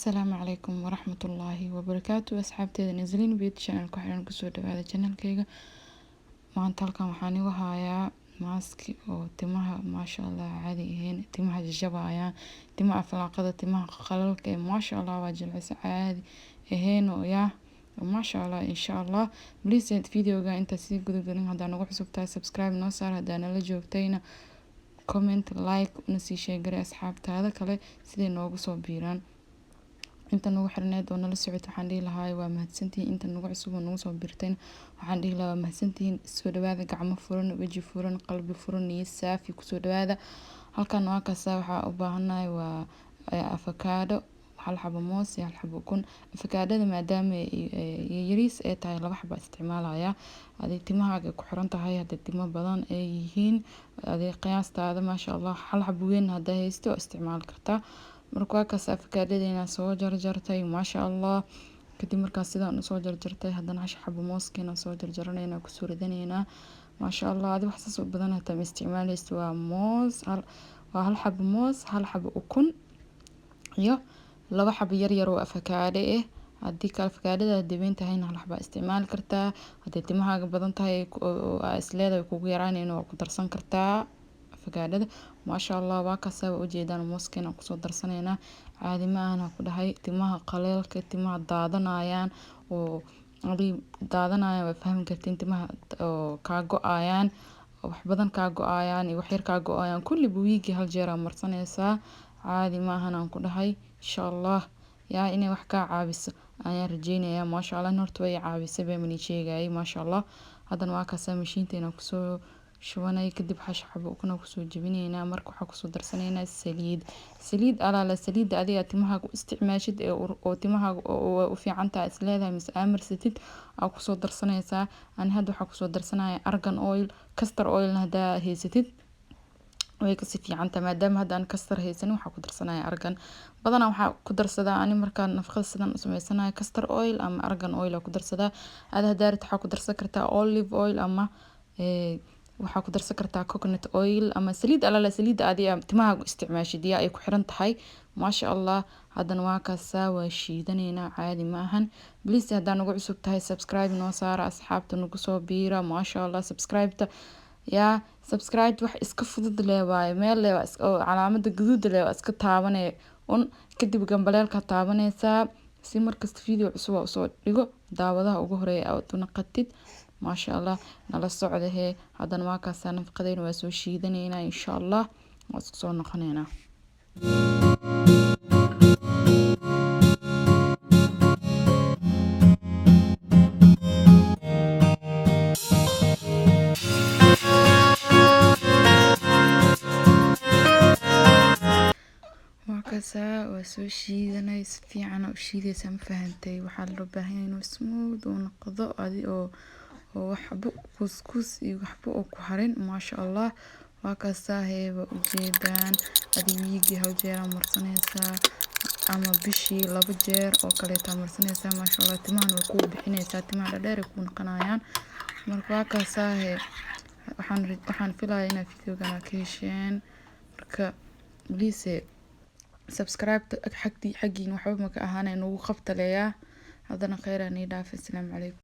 السلام عليكم ورحمة الله وبركاته. أصحابتي نزلين بيت channel كحران كسو دوادا channel كيغا maanta halkan waxaan igu hayaa maaski oo timaha maasha Allah caadi ahayn timaha jajabayaan timaha aflaaqada timaha qalalka maasha Allah waa jilcisa caadi ahayn oo yaa maasha Allah insha Allah please videoga inta si gudagalin hadaan ugu cusubtahay subscribe noo saar hadaan la joogtayna comment like una sii sheegay asxaabtaada kale sidee noogu soo biiraan inta nagu xirneed oo nala socod waxaan dhihi lahaa waa mahadsantihiin inta nagu cusub oo nagu soo birteen waxaan dhihi lahaa waa mahadsantihiin soo dhawaada gacmo furan waji furan qalbi furan iyo saafi ku soo dhawaada halkan waa kaasa waxa u baahanahay waa avocado hal xabo moos iyo hal xabo ukun avocadada maadaama yariis ay tahay laba xabo isticmaalaya adii timahaaga ku xiran tahay hadda timo badan ay yihiin adii qiyaastaada maasha Allah hal xabo weyn hadda haysto isticmaal kartaa marka waa kaas avocadada soo jarjartay maasha Allah kadib markaas sidaan u soo jarjartay haddana hash xabo mooskina soo jarjaranayna ku soo ridanayna maasha Allah adii wax soo badan hata isticmaalaysto waa moos waa hal xabo moos hal xabo ukun iyo laba xabo yar yar oo avocado haddii ka avocadada dibayn tahayna hal xabo isticmaal kartaa haddii timahaaga badan tahay oo isleedahay kugu yaraanayna waa ku darsan kartaa avocadada maasha Allah waa kaasa u jeedaan mooskina ku soo darsanayna caadi ma aha ku dhahay timaha qaleelka timaha daadanayaan oo adii daadanayaan waa fahmi kartiin timaha oo ka go'ayaan wax badan ka go'ayaan iyo wax yar ka go'ayaan kulli wiigi hal jeer marsanaysa caadi ma aha ku dhahay insha Allah yaa inay wax ka caawiso ayaan rajeynayaa maasha Allah horta way caawisay baa mani sheegay maasha Allah haddana waa kaasa mashiinteena ku soo shubanay kadib hash xabo ukun ku soo jabinayna marka waxa ku soo darsanayna saliid ala saliid adiga timahaaga u isticmaashid oo timahaaga oo u fiican tahay isleedahay mis amarsatid ku soo darsanaysa aan hadda waxa ku soo darsanaya argan oil castor oil hada haysatid way ka si fiican tahay maadaama hadda aan castor haysan waxa ku darsanaya argan badana waxa ku darsadaa ani marka nafaqada sidan u sameysanayo castor oil ama argan oil ku darsadaa hada daarta waxa ku darsan kartaa olive oil ama waxa ku darsan kartaa coconut oil ama saliid ala saliid adiga timahaaga isticmaashid ay ku xiran tahay maasha Allah haddana waa kaasa waa shiidanayna caadi ma ahan please hadaan ugu cusub tahay subscribe noo saara asxaabta nagu soo biira maasha Allah subscribe wax iska fudud leeyahay meel leeyahay oo calaamada guduud leeyahay iska taabanay kadib gambaleelka taabanaysa si markasta video cusub oo soo dhigo daawadaha ugu horeeya aad u naqatid maasha Allah nala socdahay haddana waa kaasa nafaqadayna waa soo shiidanayna insha Allah waa soo noqonayna waa soo shiidanay si fiican u shiidaysa ma fahantay waxa la baahan yahay inuu smooth oo noqdo adi oo waxba kuskus iyo waxba oo ku harin maasha Allah waa kaasa heeba u jeedaan adi wiigi hal jeer marsanaysa ama bishii laba jeer oo kale marsanaysa maasha Allah timahan way ku bixinaysa timaha dheer ku noqonayaan marka waa kaasa waxaan filayaa in videogan ka hesheen marka please subscribe حقين وحبك أهانا نوقف تليا هذا خير أني دافع السلام عليكم.